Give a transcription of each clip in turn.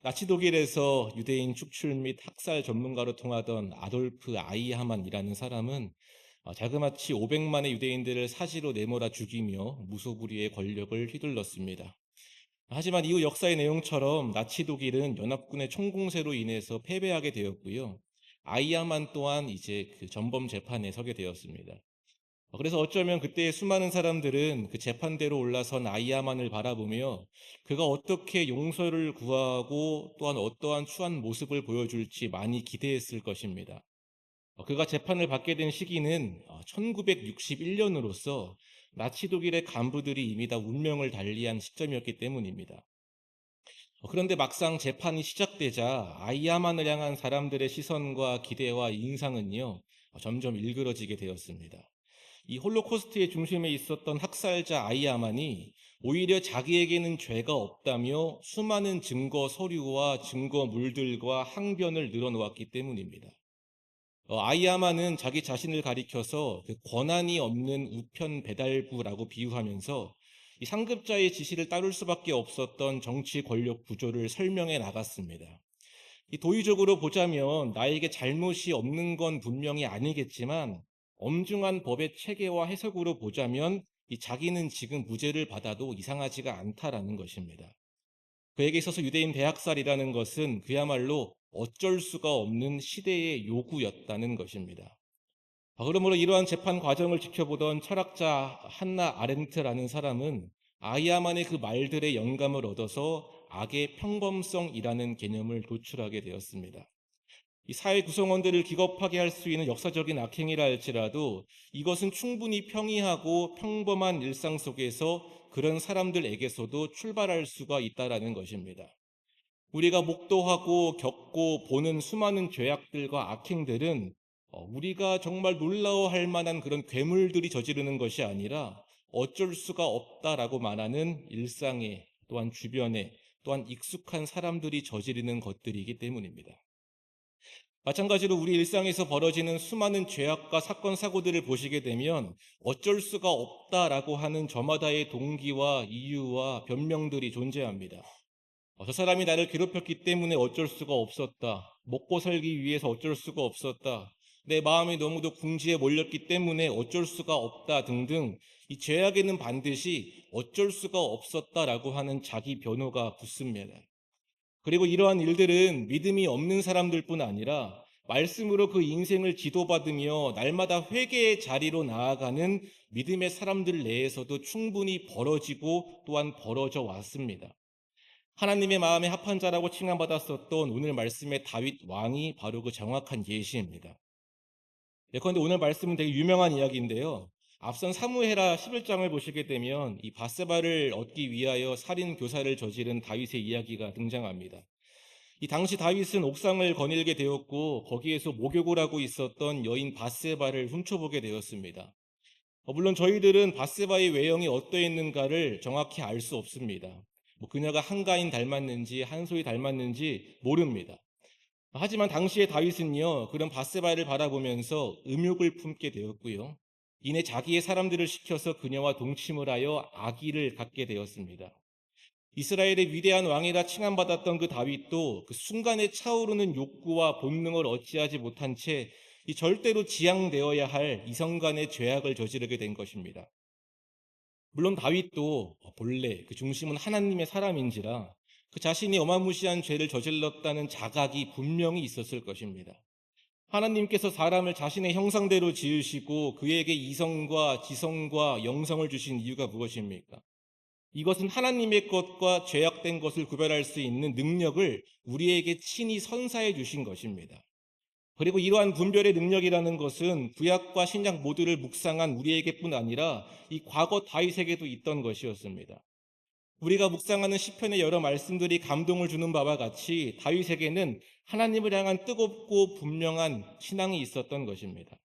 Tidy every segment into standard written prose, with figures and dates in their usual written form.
나치 독일에서 유대인 축출 및 학살 전문가로 통하던 아돌프 아이하만이라는 사람은 자그마치 500만의 유대인들을 사지로 내몰아 죽이며 무소불위의 권력을 휘둘렀습니다. 하지만 이후 역사의 내용처럼 나치 독일은 연합군의 총공세로 인해서 패배하게 되었고요. 아이하만 또한 이제 그 전범 재판에 서게 되었습니다. 그래서 어쩌면 그때 수많은 사람들은 그 재판대로 올라선 아이야만을 바라보며 그가 어떻게 용서를 구하고 또한 어떠한 추한 모습을 보여줄지 많이 기대했을 것입니다. 그가 재판을 받게 된 시기는 1961년으로서 나치 독일의 간부들이 이미 다 운명을 달리한 시점이었기 때문입니다. 그런데 막상 재판이 시작되자 아이야만을 향한 사람들의 시선과 기대와 인상은요, 점점 일그러지게 되었습니다. 이 홀로코스트의 중심에 있었던 학살자 아이야만이 오히려 자기에게는 죄가 없다며 수많은 증거 서류와 증거물들과 항변을 늘어놓았기 때문입니다. 아이야만은 자기 자신을 가리켜서 그 권한이 없는 우편 배달부라고 비유하면서 이 상급자의 지시를 따를 수밖에 없었던 정치 권력 구조를 설명해 나갔습니다. 이 도의적으로 보자면 나에게 잘못이 없는 건 분명히 아니겠지만 엄중한 법의 체계와 해석으로 보자면 이 자기는 지금 무죄를 받아도 이상하지가 않다라는 것입니다. 그에게 있어서 유대인 대학살이라는 것은 그야말로 어쩔 수가 없는 시대의 요구였다는 것입니다. 그러므로 이러한 재판 과정을 지켜보던 철학자 한나 아렌트라는 사람은 아이야만의 그 말들의 영감을 얻어서 악의 평범성이라는 개념을 도출하게 되었습니다. 이 사회 구성원들을 기겁하게 할 수 있는 역사적인 악행이라 할지라도 이것은 충분히 평이하고 평범한 일상 속에서 그런 사람들에게서도 출발할 수가 있다라는 것입니다. 우리가 목도하고 겪고 보는 수많은 죄악들과 악행들은 우리가 정말 놀라워할 만한 그런 괴물들이 저지르는 것이 아니라 어쩔 수가 없다라고 말하는 일상에 또한 주변에 또한 익숙한 사람들이 저지르는 것들이기 때문입니다. 마찬가지로 우리 일상에서 벌어지는 수많은 죄악과 사건, 사고들을 보시게 되면 어쩔 수가 없다라고 하는 저마다의 동기와 이유와 변명들이 존재합니다. 저 사람이 나를 괴롭혔기 때문에 어쩔 수가 없었다. 먹고 살기 위해서 어쩔 수가 없었다. 내 마음이 너무도 궁지에 몰렸기 때문에 어쩔 수가 없다 등등 이 죄악에는 반드시 어쩔 수가 없었다라고 하는 자기 변호가 붙습니다. 그리고 이러한 일들은 믿음이 없는 사람들뿐 아니라 말씀으로 그 인생을 지도받으며 날마다 회개의 자리로 나아가는 믿음의 사람들 내에서도 충분히 벌어지고 또한 벌어져 왔습니다. 하나님의 마음에 합한 자라고 칭함받았었던 오늘 말씀의 다윗 왕이 바로 그 정확한 예시입니다. 그런데 오늘 말씀은 되게 유명한 이야기인데요. 앞선 사무엘하 11장을 보시게 되면 이 밧세바를 얻기 위하여 살인 교사를 저지른 다윗의 이야기가 등장합니다. 이 당시 다윗은 옥상을 거닐게 되었고 거기에서 목욕을 하고 있었던 여인 밧세바를 훔쳐보게 되었습니다. 물론 저희들은 밧세바의 외형이 어떠했는가를 정확히 알 수 없습니다. 그녀가 한가인 닮았는지 한소희 닮았는지 모릅니다. 하지만 당시의 다윗은요, 그런 밧세바를 바라보면서 음욕을 품게 되었고요. 이내 자기의 사람들을 시켜서 그녀와 동침을 하여 아기를 갖게 되었습니다. 이스라엘의 위대한 왕이라 칭함받았던 그 다윗도 그 순간에 차오르는 욕구와 본능을 어찌하지 못한 채 이 절대로 지양되어야 할 이성간의 죄악을 저지르게 된 것입니다. 물론 다윗도 본래 그 중심은 하나님의 사람인지라 그 자신이 어마무시한 죄를 저질렀다는 자각이 분명히 있었을 것입니다. 하나님께서 사람을 자신의 형상대로 지으시고 그에게 이성과 지성과 영성을 주신 이유가 무엇입니까? 이것은 하나님의 것과 죄악된 것을 구별할 수 있는 능력을 우리에게 친히 선사해 주신 것입니다. 그리고 이러한 분별의 능력이라는 것은 구약과 신약 모두를 묵상한 우리에게뿐 아니라 이 과거 다윗에게도 있던 것이었습니다. 우리가 묵상하는 시편의 여러 말씀들이 감동을 주는 바와 같이 다윗에게는 하나님을 향한 뜨겁고 분명한 신앙이 있었던 것입니다.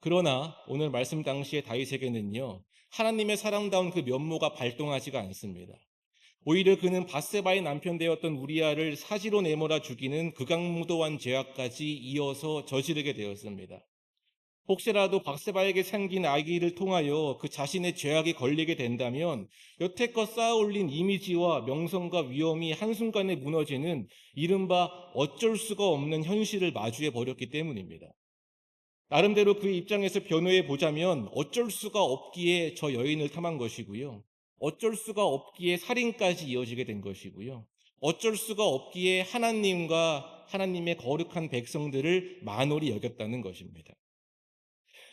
그러나 오늘 말씀 당시의 다윗에게는요, 하나님의 사랑다운 그 면모가 발동하지가 않습니다. 오히려 그는 밧세바의 남편 되었던 우리아를 사지로 내몰아 죽이는 극악무도한 죄악까지 이어서 저지르게 되었습니다. 혹시라도 박세바에게 생긴 아기를 통하여 그 자신의 죄악에 걸리게 된다면 여태껏 쌓아올린 이미지와 명성과 위엄이 한순간에 무너지는 이른바 어쩔 수가 없는 현실을 마주해 버렸기 때문입니다. 나름대로 그 입장에서 변호해 보자면 어쩔 수가 없기에 저 여인을 탐한 것이고요. 어쩔 수가 없기에 살인까지 이어지게 된 것이고요. 어쩔 수가 없기에 하나님과 하나님의 거룩한 백성들을 만홀히 여겼다는 것입니다.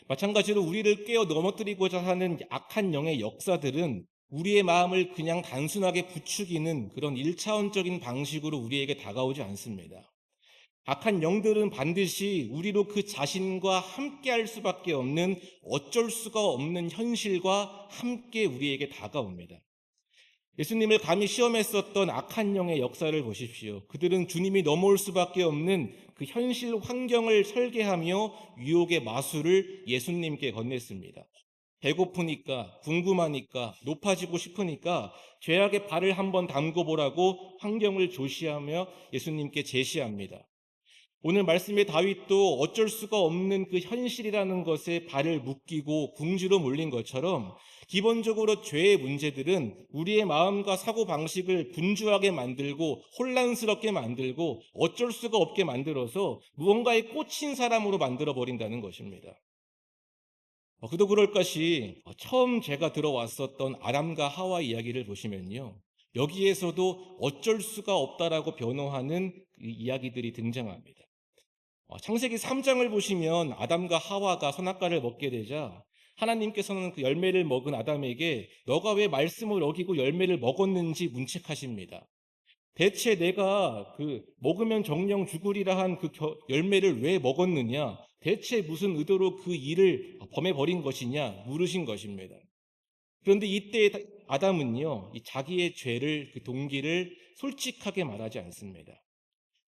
마찬가지로 우리를 깨어 넘어뜨리고자 하는 악한 영의 역사들은 우리의 마음을 그냥 단순하게 부추기는 그런 일차원적인 방식으로 우리에게 다가오지 않습니다. 악한 영들은 반드시 우리로 그 자신과 함께 할 수밖에 없는 어쩔 수가 없는 현실과 함께 우리에게 다가옵니다. 예수님을 감히 시험했었던 악한 영의 역사를 보십시오. 그들은 주님이 넘어올 수밖에 없는 그 현실 환경을 설계하며 유혹의 마술을 예수님께 건넸습니다. 배고프니까, 궁금하니까, 높아지고 싶으니까 죄악의 발을 한번 담궈 보라고 환경을 조시하며 예수님께 제시합니다. 오늘 말씀의 다윗도 어쩔 수가 없는 그 현실이라는 것에 발을 묶이고 궁지로 몰린 것처럼 기본적으로 죄의 문제들은 우리의 마음과 사고방식을 분주하게 만들고 혼란스럽게 만들고 어쩔 수가 없게 만들어서 무언가에 꽂힌 사람으로 만들어 버린다는 것입니다. 그도 그럴 것이 처음 제가 들어왔었던 아담과 하와 이야기를 보시면요. 여기에서도 어쩔 수가 없다라고 변호하는 이야기들이 등장합니다. 창세기 3장을 보시면 아담과 하와가 선악과를 먹게 되자 하나님께서는 그 열매를 먹은 아담에게 너가 왜 말씀을 어기고 열매를 먹었는지 문책하십니다. 대체 내가 그 먹으면 정령 죽으리라 한 그 열매를 왜 먹었느냐? 대체 무슨 의도로 그 일을 범해 버린 것이냐? 물으신 것입니다. 그런데 이때 아담은요, 이 자기의 죄를 그 동기를 솔직하게 말하지 않습니다.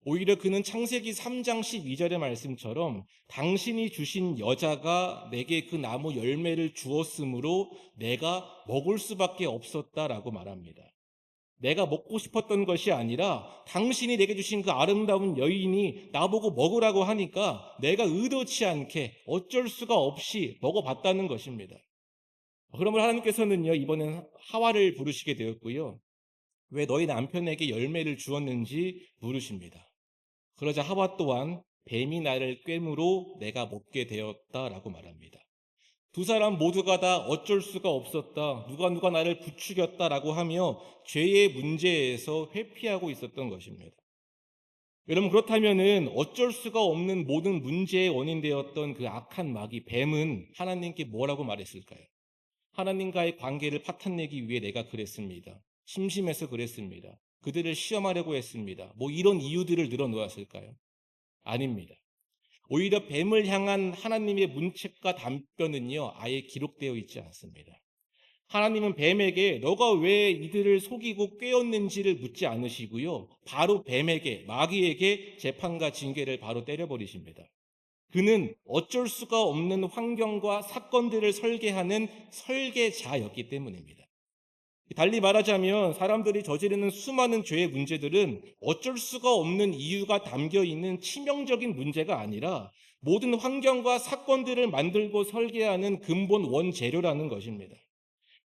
오히려 그는 창세기 3장 12절의 말씀처럼 당신이 주신 여자가 내게 그 나무 열매를 주었으므로 내가 먹을 수밖에 없었다라고 말합니다. 내가 먹고 싶었던 것이 아니라 당신이 내게 주신 그 아름다운 여인이 나보고 먹으라고 하니까 내가 의도치 않게 어쩔 수가 없이 먹어봤다는 것입니다. 그러면 하나님께서는요, 이번엔 하와를 부르시게 되었고요. 왜 너희 남편에게 열매를 주었는지 물으십니다. 그러자 하와 또한 뱀이 나를 꿰므로 내가 먹게 되었다라고 말합니다. 두 사람 모두가 다 어쩔 수가 없었다. 누가 나를 부추겼다라고 하며 죄의 문제에서 회피하고 있었던 것입니다. 여러분 그렇다면은 어쩔 수가 없는 모든 문제의 원인 되었던 그 악한 마귀 뱀은 하나님께 뭐라고 말했을까요? 하나님과의 관계를 파탄내기 위해 내가 그랬습니다. 심심해서 그랬습니다. 그들을 시험하려고 했습니다. 뭐 이런 이유들을 늘어놓았을까요? 아닙니다. 오히려 뱀을 향한 하나님의 문책과 답변은요, 아예 기록되어 있지 않습니다. 하나님은 뱀에게 너가 왜 이들을 속이고 꿰었는지를 묻지 않으시고요. 바로 뱀에게, 마귀에게 재판과 징계를 바로 때려버리십니다. 그는 어쩔 수가 없는 환경과 사건들을 설계하는 설계자였기 때문입니다. 달리 말하자면 사람들이 저지르는 수많은 죄의 문제들은 어쩔 수가 없는 이유가 담겨 있는 치명적인 문제가 아니라 모든 환경과 사건들을 만들고 설계하는 근본 원재료라는 것입니다.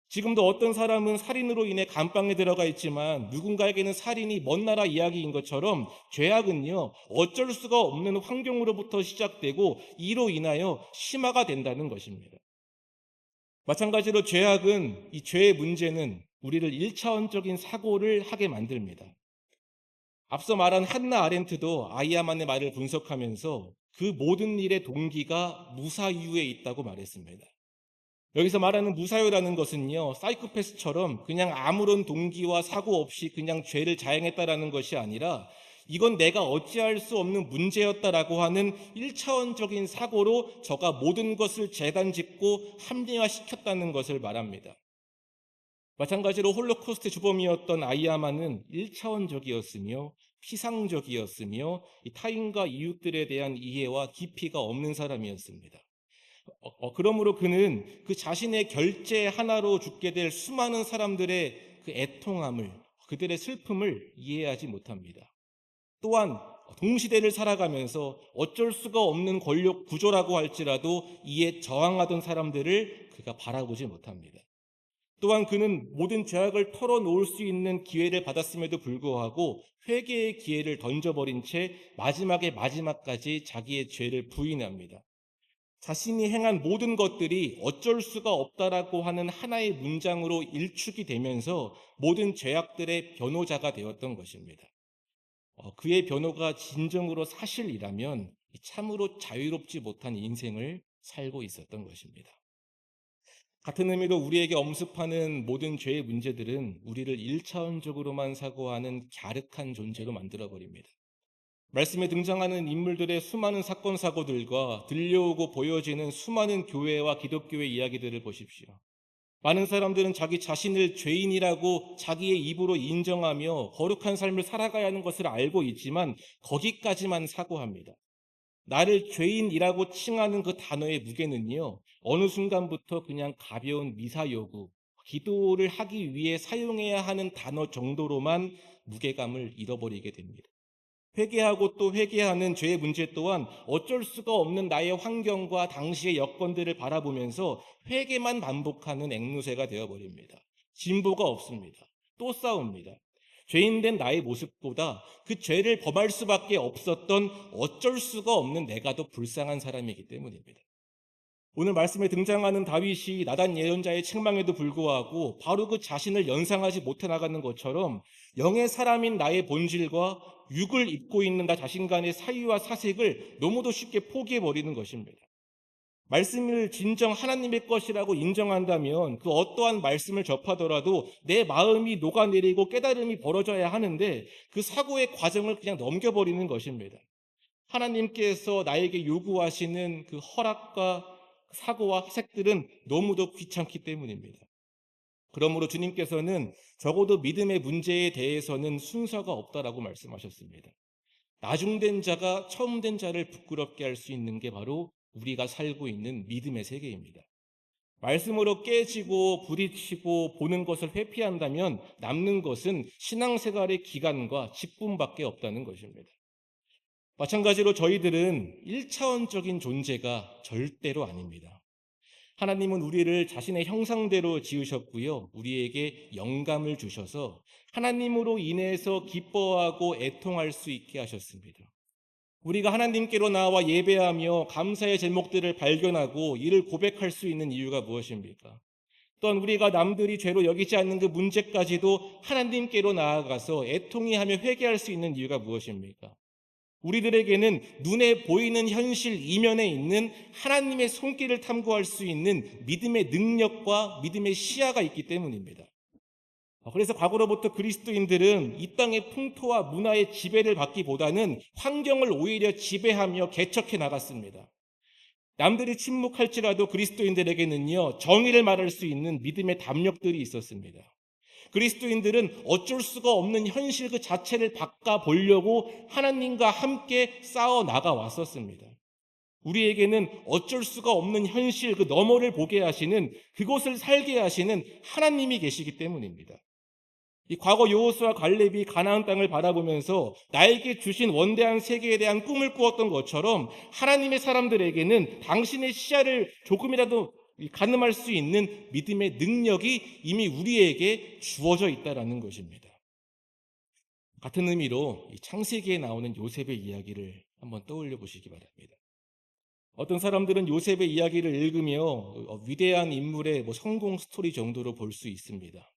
지금도 어떤 사람은 살인으로 인해 감방에 들어가 있지만 누군가에게는 살인이 먼 나라 이야기인 것처럼 죄악은요, 어쩔 수가 없는 환경으로부터 시작되고 이로 인하여 심화가 된다는 것입니다. 마찬가지로 죄악은, 이 죄의 문제는 우리를 일차원적인 사고를 하게 만듭니다. 앞서 말한 한나 아렌트도 아이야만의 말을 분석하면서 그 모든 일의 동기가 무사유에 있다고 말했습니다. 여기서 말하는 무사유라는 것은요, 사이코패스처럼 그냥 아무런 동기와 사고 없이 그냥 죄를 자행했다라는 것이 아니라 이건 내가 어찌할 수 없는 문제였다라고 하는 1차원적인 사고로 저가 모든 것을 재단짓고 합리화시켰다는 것을 말합니다. 마찬가지로 홀로코스트 주범이었던 아이야만은 1차원적이었으며 피상적이었으며 타인과 이웃들에 대한 이해와 깊이가 없는 사람이었습니다. 그러므로 그는 그 자신의 결제 하나로 죽게 될 수많은 사람들의 그 애통함을, 그들의 슬픔을 이해하지 못합니다. 또한 동시대를 살아가면서 어쩔 수가 없는 권력 구조라고 할지라도 이에 저항하던 사람들을 그가 바라보지 못합니다. 또한 그는 모든 죄악을 털어놓을 수 있는 기회를 받았음에도 불구하고 회개의 기회를 던져버린 채 마지막에 마지막까지 자기의 죄를 부인합니다. 자신이 행한 모든 것들이 어쩔 수가 없다라고 하는 하나의 문장으로 일축이 되면서 모든 죄악들의 변호자가 되었던 것입니다. 그의 변호가 진정으로 사실이라면 참으로 자유롭지 못한 인생을 살고 있었던 것입니다. 같은 의미로 우리에게 엄습하는 모든 죄의 문제들은 우리를 1차원적으로만 사고하는 갸륵한 존재로 만들어버립니다. 말씀에 등장하는 인물들의 수많은 사건 사고들과 들려오고 보여지는 수많은 교회와 기독교의 이야기들을 보십시오. 많은 사람들은 자기 자신을 죄인이라고 자기의 입으로 인정하며 거룩한 삶을 살아가야 하는 것을 알고 있지만 거기까지만 사고합니다. 나를 죄인이라고 칭하는 그 단어의 무게는요, 어느 순간부터 그냥 가벼운 미사여구, 기도를 하기 위해 사용해야 하는 단어 정도로만 무게감을 잃어버리게 됩니다. 회개하고 또 회개하는 죄의 문제 또한 어쩔 수가 없는 나의 환경과 당시의 여건들을 바라보면서 회개만 반복하는 앵무새가 되어버립니다. 진보가 없습니다. 또 싸웁니다. 죄인된 나의 모습보다 그 죄를 범할 수밖에 없었던 어쩔 수가 없는 내가 더 불쌍한 사람이기 때문입니다. 오늘 말씀에 등장하는 다윗이 나단 예언자의 책망에도 불구하고 바로 그 자신을 연상하지 못해 나가는 것처럼 영의 사람인 나의 본질과 육을 입고 있는 나 자신 간의 사이와 사색을 너무도 쉽게 포기해버리는 것입니다. 말씀을 진정 하나님의 것이라고 인정한다면 그 어떠한 말씀을 접하더라도 내 마음이 녹아내리고 깨달음이 벌어져야 하는데 그 사고의 과정을 그냥 넘겨버리는 것입니다. 하나님께서 나에게 요구하시는 그 허락과 사고와 해석들은 너무도 귀찮기 때문입니다. 그러므로 주님께서는 적어도 믿음의 문제에 대해서는 순서가 없다라고 말씀하셨습니다. 나중된 자가 처음된 자를 부끄럽게 할 수 있는 게 바로 우리가 살고 있는 믿음의 세계입니다. 말씀으로 깨지고 부딪히고 보는 것을 회피한다면 남는 것은 신앙생활의 기간과 직분밖에 없다는 것입니다. 마찬가지로 저희들은 1차원적인 존재가 절대로 아닙니다. 하나님은 우리를 자신의 형상대로 지으셨고요. 우리에게 영감을 주셔서 하나님으로 인해서 기뻐하고 애통할 수 있게 하셨습니다. 우리가 하나님께로 나와 예배하며 감사의 제목들을 발견하고 이를 고백할 수 있는 이유가 무엇입니까? 또한 우리가 남들이 죄로 여기지 않는 그 문제까지도 하나님께로 나아가서 애통히 하며 회개할 수 있는 이유가 무엇입니까? 우리들에게는 눈에 보이는 현실 이면에 있는 하나님의 손길을 탐구할 수 있는 믿음의 능력과 믿음의 시야가 있기 때문입니다. 그래서 과거로부터 그리스도인들은 이 땅의 풍토와 문화의 지배를 받기보다는 환경을 오히려 지배하며 개척해 나갔습니다. 남들이 침묵할지라도 그리스도인들에게는요, 정의를 말할 수 있는 믿음의 담력들이 있었습니다. 그리스도인들은 어쩔 수가 없는 현실 그 자체를 바꿔보려고 하나님과 함께 싸워 나가 왔었습니다. 우리에게는 어쩔 수가 없는 현실 그 너머를 보게 하시는, 그곳을 살게 하시는 하나님이 계시기 때문입니다. 이 과거 여호수아 갈렙이 가나안 땅을 바라보면서 나에게 주신 원대한 세계에 대한 꿈을 꾸었던 것처럼 하나님의 사람들에게는 당신의 시야를 조금이라도 가늠할 수 있는 믿음의 능력이 이미 우리에게 주어져 있다는 것입니다. 같은 의미로 창세기에 나오는 요셉의 이야기를 한번 떠올려 보시기 바랍니다. 어떤 사람들은 요셉의 이야기를 읽으며 위대한 인물의 성공 스토리 정도로 볼 수 있습니다.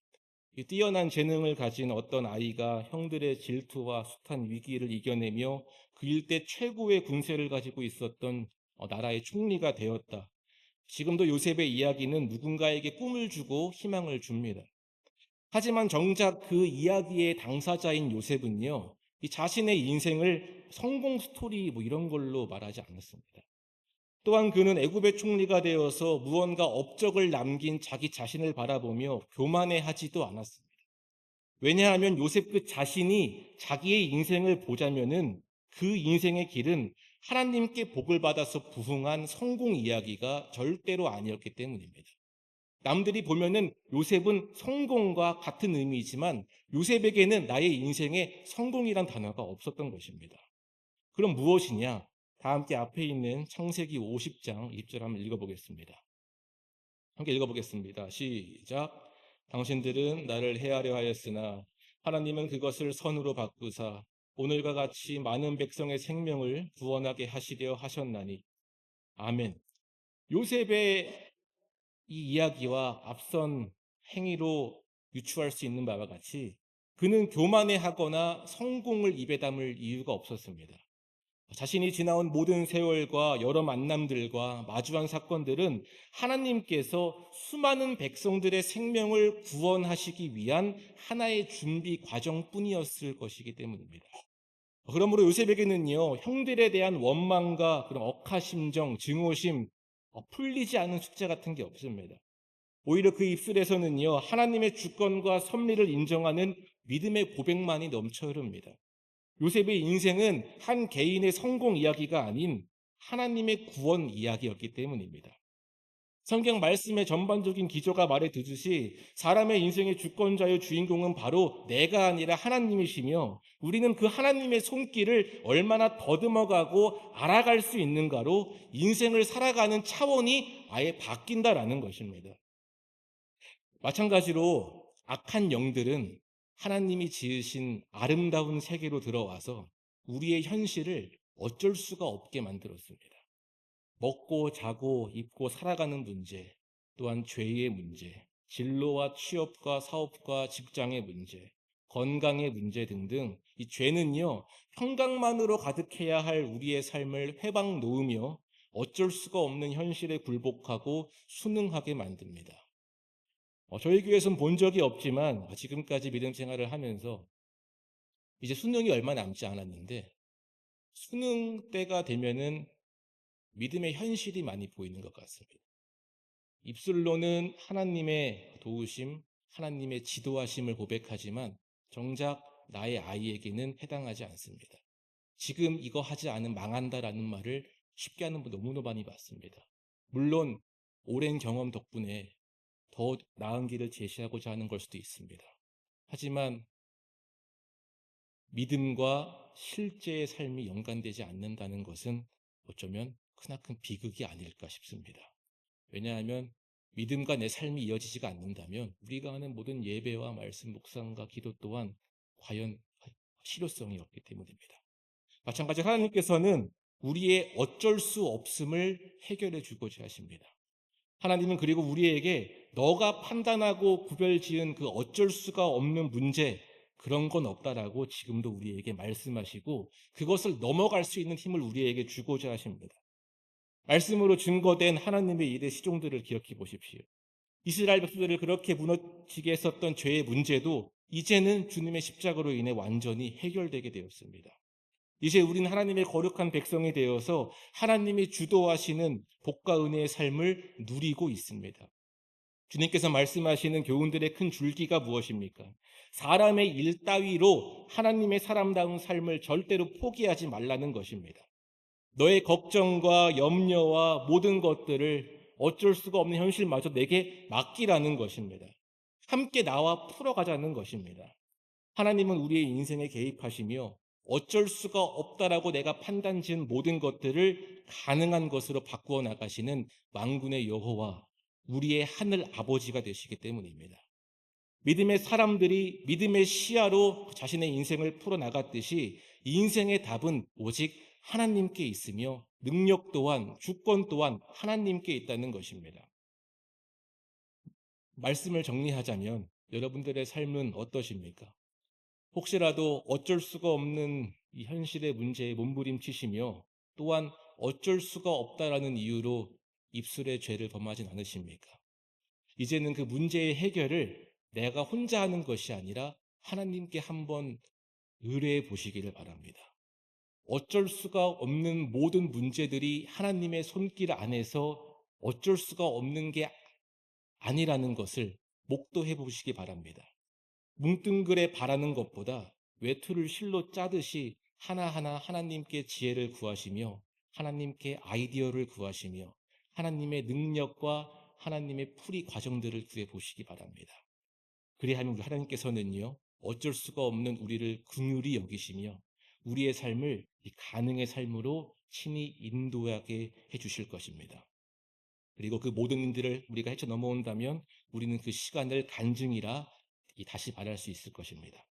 뛰어난 재능을 가진 어떤 아이가 형들의 질투와 숱한 위기를 이겨내며 그 일대 최고의 군세를 가지고 있었던 나라의 총리가 되었다. 지금도 요셉의 이야기는 누군가에게 꿈을 주고 희망을 줍니다. 하지만 정작 그 이야기의 당사자인 요셉은요, 이 자신의 인생을 성공 스토리 이런 걸로 말하지 않았습니다. 또한 그는 애굽의 총리가 되어서 무언가 업적을 남긴 자기 자신을 바라보며 교만해하지도 않았습니다. 왜냐하면 요셉 그 자신이 자기의 인생을 보자면은 그 인생의 길은 하나님께 복을 받아서 부흥한 성공 이야기가 절대로 아니었기 때문입니다. 남들이 보면은 요셉은 성공과 같은 의미이지만 요셉에게는 나의 인생에 성공이란 단어가 없었던 것입니다. 그럼 무엇이냐? 다 함께 앞에 있는 창세기 50장 1절 한번 읽어보겠습니다. 함께 읽어보겠습니다. 시작. 당신들은 나를 해하려 하였으나 하나님은 그것을 선으로 바꾸사 오늘과 같이 많은 백성의 생명을 구원하게 하시려 하셨나니. 아멘. 요셉의 이 이야기와 앞선 행위로 유추할 수 있는 바와 같이 그는 교만해 하거나 성공을 입에 담을 이유가 없었습니다. 자신이 지나온 모든 세월과 여러 만남들과 마주한 사건들은 하나님께서 수많은 백성들의 생명을 구원하시기 위한 하나의 준비 과정뿐이었을 것이기 때문입니다. 그러므로 요셉에게는요, 형들에 대한 원망과 그런 억하심정, 증오심, 풀리지 않은 숙제 같은 게 없습니다. 오히려 그 입술에서는요, 하나님의 주권과 섭리를 인정하는 믿음의 고백만이 넘쳐 흐릅니다. 요셉의 인생은 한 개인의 성공 이야기가 아닌 하나님의 구원 이야기였기 때문입니다. 성경 말씀의 전반적인 기조가 말해두듯이 사람의 인생의 주권자의 주인공은 바로 내가 아니라 하나님이시며 우리는 그 하나님의 손길을 얼마나 더듬어가고 알아갈 수 있는가로 인생을 살아가는 차원이 아예 바뀐다라는 것입니다. 마찬가지로 악한 영들은 하나님이 지으신 아름다운 세계로 들어와서 우리의 현실을 어쩔 수가 없게 만들었습니다. 먹고 자고 입고 살아가는 문제, 또한 죄의 문제, 진로와 취업과 사업과 직장의 문제, 건강의 문제 등등 이 죄는요, 평강만으로 가득해야 할 우리의 삶을 회방 놓으며 어쩔 수가 없는 현실에 굴복하고 순응하게 만듭니다. 저희 교회에서는 본 적이 없지만 지금까지 믿음 생활을 하면서 이제 수능이 얼마 남지 않았는데 수능 때가 되면은 믿음의 현실이 많이 보이는 것 같습니다. 입술로는 하나님의 도우심, 하나님의 지도하심을 고백하지만 정작 나의 아이에게는 해당하지 않습니다. 지금 이거 하지 않으면 망한다라는 말을 쉽게 하는 분 너무너무 많이 봤습니다. 물론 오랜 경험 덕분에 더 나은 길을 제시하고자 하는 걸 수도 있습니다. 하지만 믿음과 실제의 삶이 연관되지 않는다는 것은 어쩌면 크나큰 비극이 아닐까 싶습니다. 왜냐하면 믿음과 내 삶이 이어지지가 않는다면 우리가 하는 모든 예배와 말씀 묵상과 기도 또한 과연 실효성이 없기 때문입니다. 마찬가지로 하나님께서는 우리의 어쩔 수 없음을 해결해 주고자 하십니다. 하나님은 그리고 우리에게 너가 판단하고 구별 지은 그 어쩔 수가 없는 문제, 그런 건 없다라고 지금도 우리에게 말씀하시고 그것을 넘어갈 수 있는 힘을 우리에게 주고자 하십니다. 말씀으로 증거된 하나님의 일의 시종들을 기억해 보십시오. 이스라엘 백성들을 그렇게 무너지게 했었던 죄의 문제도 이제는 주님의 십자가로 인해 완전히 해결되게 되었습니다. 이제 우리는 하나님의 거룩한 백성이 되어서 하나님이 주도하시는 복과 은혜의 삶을 누리고 있습니다. 주님께서 말씀하시는 교훈들의 큰 줄기가 무엇입니까? 사람의 일 따위로 하나님의 사람다운 삶을 절대로 포기하지 말라는 것입니다. 너의 걱정과 염려와 모든 것들을 어쩔 수가 없는 현실마저 내게 맡기라는 것입니다. 함께 나와 풀어가자는 것입니다. 하나님은 우리의 인생에 개입하시며 어쩔 수가 없다라고 내가 판단 지은 모든 것들을 가능한 것으로 바꾸어 나가시는 만군의 여호와, 우리의 하늘 아버지가 되시기 때문입니다. 믿음의 사람들이 믿음의 시야로 자신의 인생을 풀어나갔듯이 인생의 답은 오직 하나님께 있으며 능력 또한 주권 또한 하나님께 있다는 것입니다. 말씀을 정리하자면 여러분들의 삶은 어떠십니까? 혹시라도 어쩔 수가 없는 이 현실의 문제에 몸부림치시며 또한 어쩔 수가 없다라는 이유로 입술의 죄를 범하진 않으십니까? 이제는 그 문제의 해결을 내가 혼자 하는 것이 아니라 하나님께 한번 의뢰해 보시기를 바랍니다. 어쩔 수가 없는 모든 문제들이 하나님의 손길 안에서 어쩔 수가 없는 게 아니라는 것을 목도해 보시기 바랍니다. 뭉뚱그레 바라는 것보다 외투를 실로 짜듯이 하나하나 하나님께 지혜를 구하시며 하나님께 아이디어를 구하시며 하나님의 능력과 하나님의 풀이 과정들을 구해 보시기 바랍니다. 그리하면 우리 하나님께서는요, 어쩔 수가 없는 우리를 긍휼히 여기시며 우리의 삶을 이 가능의 삶으로 친히 인도하게 해 주실 것입니다. 그리고 그 모든 일들을 우리가 헤쳐 넘어온다면 우리는 그 시간을 간증이라 다시 말할 수 있을 것입니다.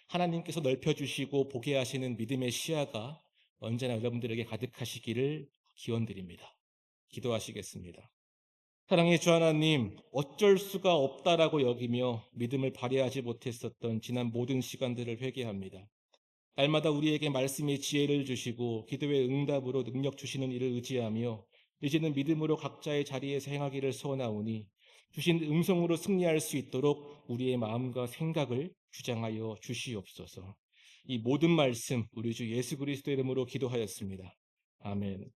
하나님께서 넓혀주시고 보게 하시는 믿음의 시야가 언제나 여러분들에게 가득하시기를 기원드립니다. 기도하시겠습니다. 사랑의 주 하나님, 어쩔 수가 없다라고 여기며 믿음을 발휘하지 못했었던 지난 모든 시간들을 회개합니다. 날마다 우리에게 말씀의 지혜를 주시고 기도의 응답으로 능력 주시는 이를 의지하며 이제는 믿음으로 각자의 자리에서 행하기를 소원하오니 주신 음성으로 승리할 수 있도록 우리의 마음과 생각을 주장하여 주시옵소서. 이 모든 말씀 우리 주 예수 그리스도의 이름으로 기도하였습니다. 아멘.